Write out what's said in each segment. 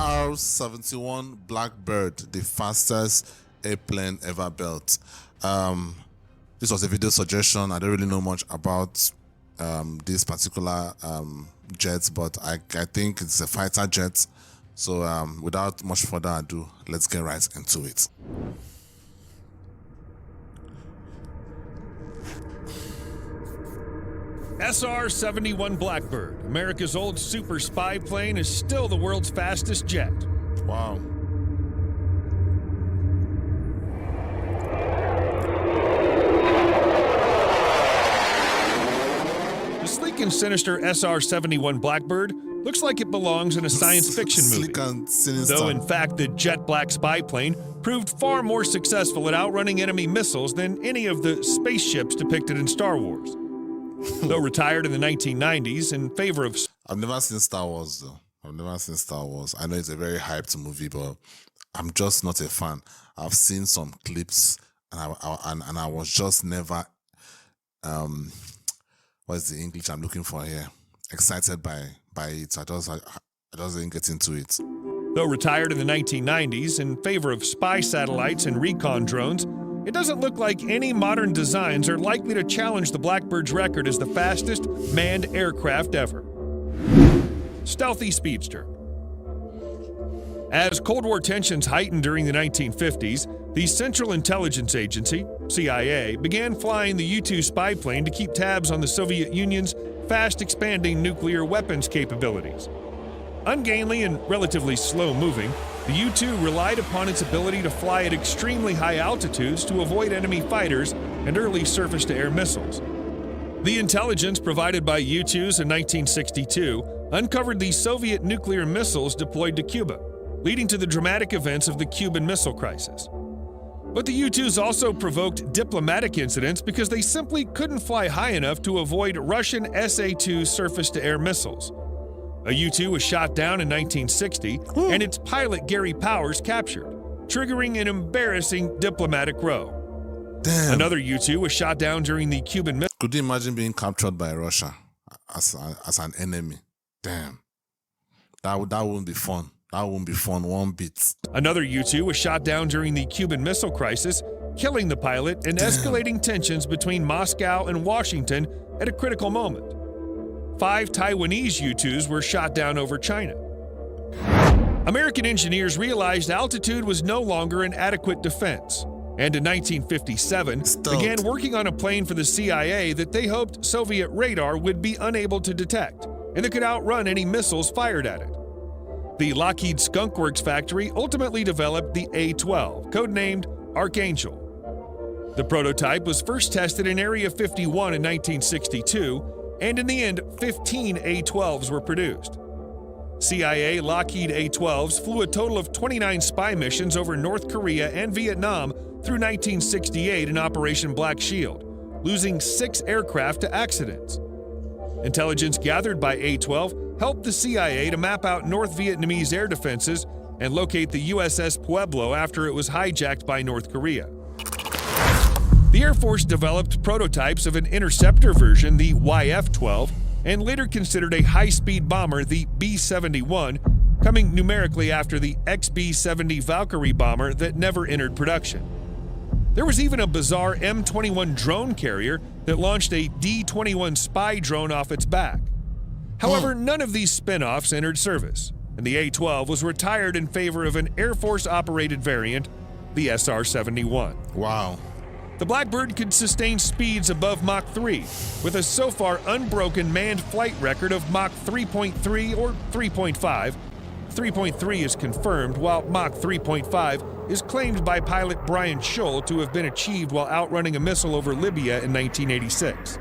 SR-71 Blackbird, the fastest airplane ever built. This was a video suggestion. I don't really know much about this particular jet, but I think it's a fighter jet. So without much further ado, let's get right into it. SR-71 Blackbird, America's old super spy plane, is still the world's fastest jet. Wow. The sleek and sinister SR-71 Blackbird looks like it belongs in a science fiction movie. Sleek and sinister. Though in fact the jet black spy plane proved far more successful at outrunning enemy missiles than any of the spaceships depicted in Star Wars. Though retired in the 1990s in favor of... I've never seen Star Wars though. I've never seen Star Wars. I know it's a very hyped movie, but I'm just not a fan. I've seen some clips and I was just never, what's the English I'm looking for here? Excited by it. I just didn't get into it. Though retired in the 1990s in favor of spy satellites and recon drones, it doesn't look like any modern designs are likely to challenge the Blackbird's record as the fastest manned aircraft ever. Stealthy speedster. As Cold War tensions heightened during the 1950s, the Central Intelligence Agency, CIA, began flying the U-2 spy plane to keep tabs on the Soviet Union's fast-expanding nuclear weapons capabilities. Ungainly and relatively slow-moving, the U-2 relied upon its ability to fly at extremely high altitudes to avoid enemy fighters and early surface-to-air missiles. The intelligence provided by U-2s in 1962 uncovered the Soviet nuclear missiles deployed to Cuba, leading to the dramatic events of the Cuban Missile Crisis. But the U-2s also provoked diplomatic incidents because they simply couldn't fly high enough to avoid Russian SA-2 surface-to-air missiles. A U-2 was shot down in 1960, and its pilot Gary Powers captured, triggering an embarrassing diplomatic row. Damn. Another U-2 was shot down during the Cuban Missile. Could you imagine being captured by Russia as an enemy? Damn. That wouldn't be fun. That wouldn't be fun one bit. Another U-2 was shot down during the Cuban Missile Crisis, killing the pilot and escalating tensions between Moscow and Washington at a critical moment. 5 Taiwanese U-2s were shot down over China. American engineers realized altitude was no longer an adequate defense, and in 1957 began working on a plane for the CIA that they hoped Soviet radar would be unable to detect, and that could outrun any missiles fired at it. The Lockheed Skunk Works factory ultimately developed the A-12, codenamed Archangel. The prototype was first tested in Area 51 in 1962, and in the end, 15 A-12s were produced. CIA Lockheed A-12s flew a total of 29 spy missions over North Korea and Vietnam through 1968 in Operation Black Shield, losing 6 aircraft to accidents. Intelligence gathered by A-12 helped the CIA to map out North Vietnamese air defenses and locate the USS Pueblo after it was hijacked by North Korea. The Air Force developed prototypes of an interceptor version, the YF-12, and later considered a high-speed bomber, the B-71, coming numerically after the XB-70 Valkyrie bomber that never entered production. There was even a bizarre M-21 drone carrier that launched a D-21 spy drone off its back. However, none of these spin-offs entered service, and the A-12 was retired in favor of an Air Force-operated variant, the SR-71. Wow. The Blackbird could sustain speeds above Mach 3, with a so far unbroken manned flight record of Mach 3.3 or 3.5. 3.3 is confirmed, while Mach 3.5 is claimed by pilot Brian Scholl to have been achieved while outrunning a missile over Libya in 1986.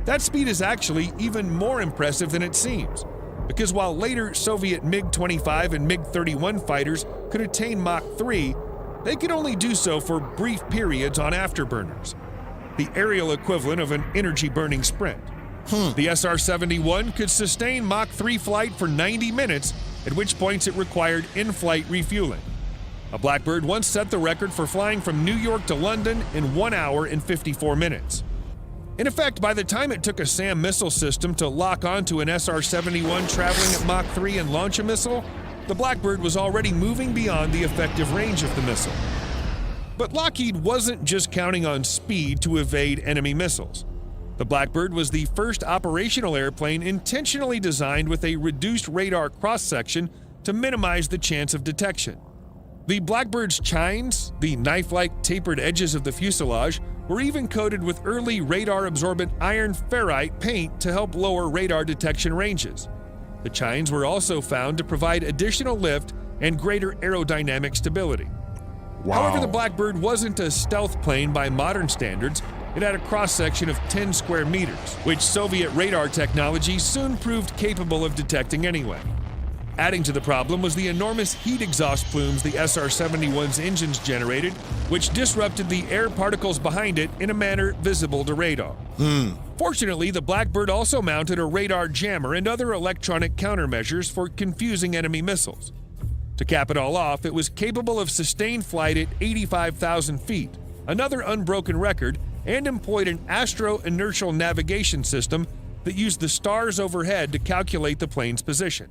That speed is actually even more impressive than it seems, because while later Soviet MiG-25 and MiG-31 fighters could attain Mach 3, they could only do so for brief periods on afterburners, the aerial equivalent of an energy-burning sprint. The SR-71 could sustain Mach 3 flight for 90 minutes, at which points it required in-flight refueling. A Blackbird once set the record for flying from New York to London in 1 hour and 54 minutes. In effect, by the time it took a SAM missile system to lock onto an SR-71 traveling at Mach 3 and launch a missile, the Blackbird was already moving beyond the effective range of the missile. But Lockheed wasn't just counting on speed to evade enemy missiles. The Blackbird was the first operational airplane intentionally designed with a reduced radar cross-section to minimize the chance of detection. The Blackbird's chines, the knife-like tapered edges of the fuselage, were even coated with early radar-absorbent iron ferrite paint to help lower radar detection ranges. The chines were also found to provide additional lift and greater aerodynamic stability. Wow. However, the Blackbird wasn't a stealth plane by modern standards. It had a cross-section of 10 square meters, which Soviet radar technology soon proved capable of detecting anyway. Adding to the problem was the enormous heat exhaust plumes the SR-71's engines generated, which disrupted the air particles behind it in a manner visible to radar. Fortunately, the Blackbird also mounted a radar jammer and other electronic countermeasures for confusing enemy missiles. To cap it all off, it was capable of sustained flight at 85,000 feet, another unbroken record, and employed an astro-inertial navigation system that used the stars overhead to calculate the plane's position.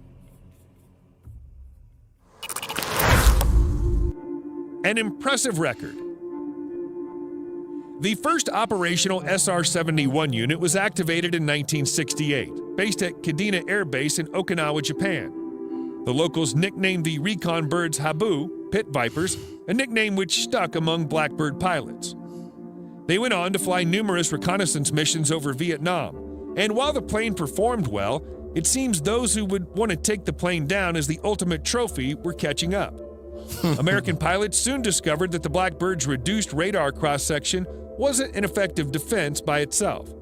An impressive record. The first operational SR-71 unit was activated in 1968, based at Kadena Air Base in Okinawa, Japan. The locals nicknamed the recon birds Habu, pit vipers, a nickname which stuck among Blackbird pilots. They went on to fly numerous reconnaissance missions over Vietnam, and while the plane performed well, it seems those who would want to take the plane down as the ultimate trophy were catching up. American pilots soon discovered that the Blackbird's reduced radar cross-section wasn't an effective defense by itself.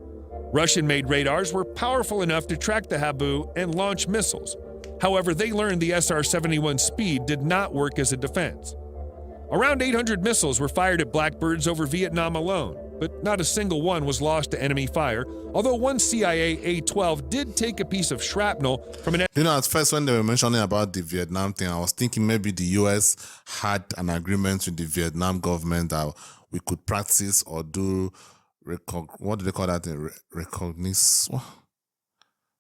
Russian-made radars were powerful enough to track the Habu and launch missiles. However, they learned the SR-71's speed did not work as a defense. Around 800 missiles were fired at Blackbirds over Vietnam alone, but not a single one was lost to enemy fire, although one CIA A-12 did take a piece of shrapnel from an... You know, at first when they were mentioning about the Vietnam thing, I was thinking maybe the US had an agreement with the Vietnam government that we could practice or do, what do they call that?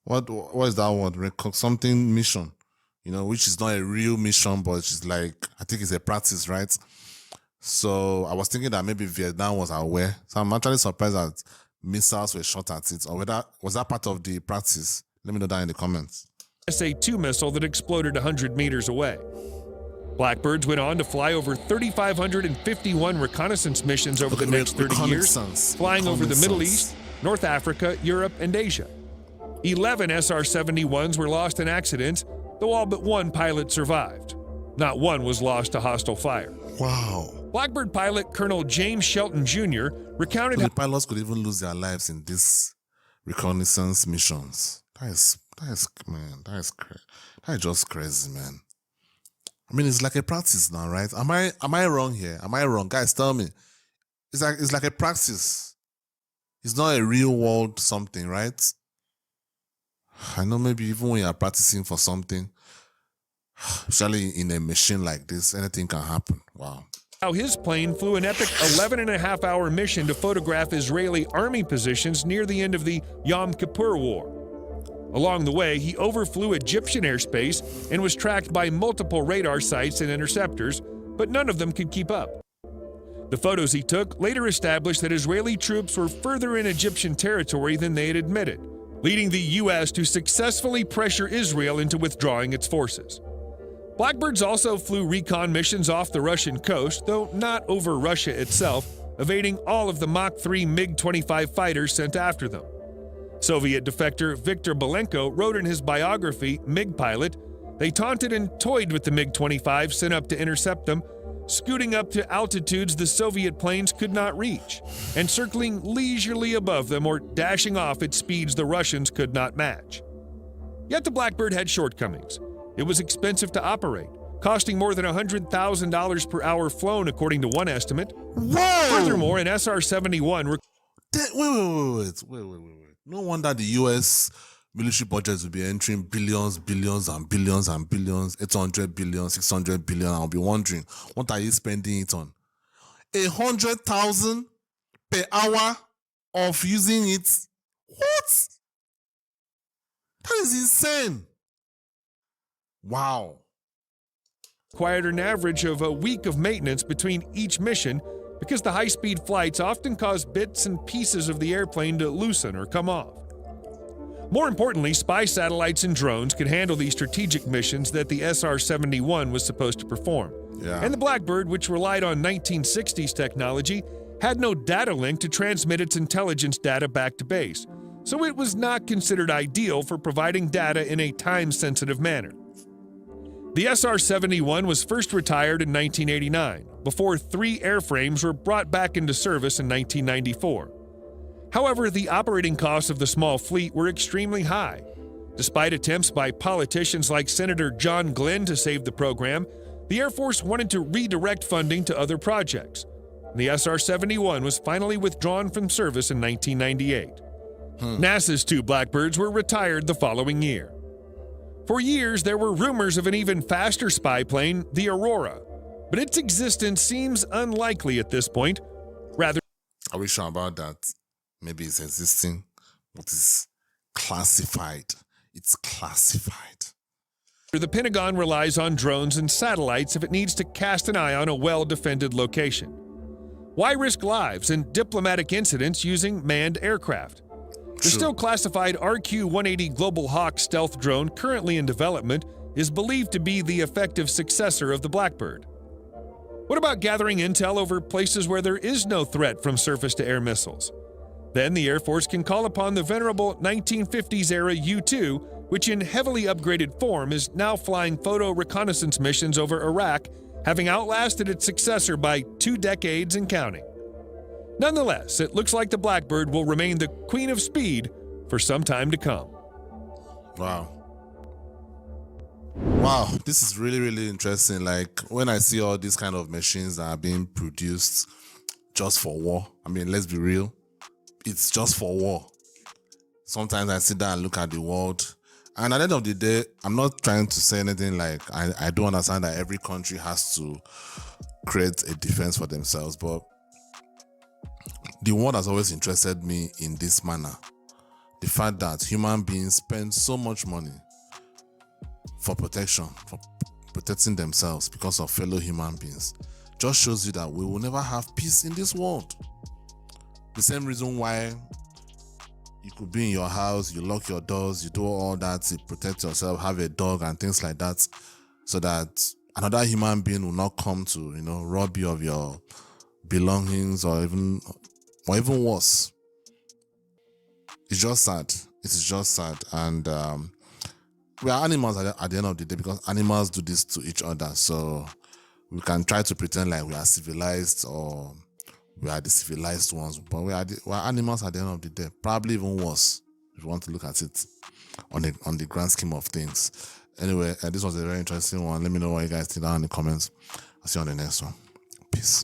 What is that word? Something mission, you know, which is not a real mission, but it's like, I think it's a practice, right? So I was thinking that maybe Vietnam was aware. So I'm actually surprised that missiles were shot at it. Or whether was that part of the practice? Let me know that in the comments. SA-2 missile that exploded 100 meters away. Blackbirds went on to fly over 3,551 reconnaissance missions over the next 30 years, flying over the Middle East, North Africa, Europe, and Asia. 11 SR-71s were lost in accidents, though all but one pilot survived. Not one was lost to hostile fire. Wow. Blackbird pilot Colonel James Shelton Jr. recounted the pilots could even lose their lives in these reconnaissance missions. That is just crazy, man. I mean, it's like a practice now, right? Am I wrong here? Am I wrong? Guys, tell me. It's like a practice. It's not a real world something, right? I know maybe even when you are practicing for something, especially in a machine like this, anything can happen. Wow. How his plane flew an epic 11.5-hour mission to photograph Israeli army positions near the end of the Yom Kippur War. Along the way, he overflew Egyptian airspace and was tracked by multiple radar sites and interceptors, but none of them could keep up. The photos he took later established that Israeli troops were further in Egyptian territory than they had admitted, leading the U.S. to successfully pressure Israel into withdrawing its forces. Blackbirds also flew recon missions off the Russian coast, though not over Russia itself, evading all of the Mach 3 MiG-25 fighters sent after them. Soviet defector Viktor Belenko wrote in his biography, MiG Pilot, they taunted and toyed with the MiG-25 sent up to intercept them, scooting up to altitudes the Soviet planes could not reach, and circling leisurely above them or dashing off at speeds the Russians could not match. Yet the Blackbird had shortcomings. It was expensive to operate, costing more than $100,000 per hour flown, according to one estimate. Whoa! Furthermore, an SR-71... Wait. No wonder the US military budgets will be entering billions, and billions, 800 billion, 600 billion. I'll be wondering, what are you spending it on? 100,000 per hour of using it? What? That is insane. Wow. required an average of a week of maintenance between each mission because the high-speed flights often cause bits and pieces of the airplane to loosen or come off. More importantly, spy satellites and drones could handle the strategic missions that the SR-71 was supposed to perform. Yeah. And the Blackbird, which relied on 1960s technology, had no data link to transmit its intelligence data back to base, so it was not considered ideal for providing data in a time-sensitive manner. The SR-71 was first retired in 1989, before 3 airframes were brought back into service in 1994. However, the operating costs of the small fleet were extremely high. Despite attempts by politicians like Senator John Glenn to save the program, the Air Force wanted to redirect funding to other projects. The SR-71 was finally withdrawn from service in 1998. NASA's 2 Blackbirds were retired the following year. For years, there were rumors of an even faster spy plane, the Aurora, but its existence seems unlikely at this point. Rather, Are we sure about that? Maybe it's existing, but it's classified. It's classified. the Pentagon relies on drones and satellites if it needs to cast an eye on a well-defended location. Why risk lives and diplomatic incidents using manned aircraft? The still classified RQ-180 Global Hawk stealth drone currently in development is believed to be the effective successor of the Blackbird. What about gathering intel over places where there is no threat from surface-to-air missiles? Then the Air Force can call upon the venerable 1950s-era U-2, which in heavily upgraded form is now flying photo reconnaissance missions over Iraq, having outlasted its successor by 2 decades and counting. Nonetheless, it looks like the Blackbird will remain the queen of speed for some time to come. Wow. Wow, this is really, really interesting. Like, when I see all these kind of machines that are being produced just for war, I mean, let's be real, it's just for war. Sometimes I sit down and look at the world, and at the end of the day, I'm not trying to say anything like I do understand that every country has to create a defense for themselves, but the world has always interested me in this manner. The fact that human beings spend so much money for protection, for protecting themselves because of fellow human beings, just shows you that we will never have peace in this world. The same reason why you could be in your house, you lock your doors, you do all that to protect yourself, have a dog and things like that, so that another human being will not come to, rob you of your belongings or even worse. It's just sad. It is just sad. And we are animals at the end of the day, because animals do this to each other. So we can try to pretend like we are civilized or we are the civilized ones, but we are animals at the end of the day. Probably even worse if you want to look at it on the grand scheme of things. Anyway, this was a very interesting one. Let me know what you guys think down in the comments. I'll see you on the next one. Peace.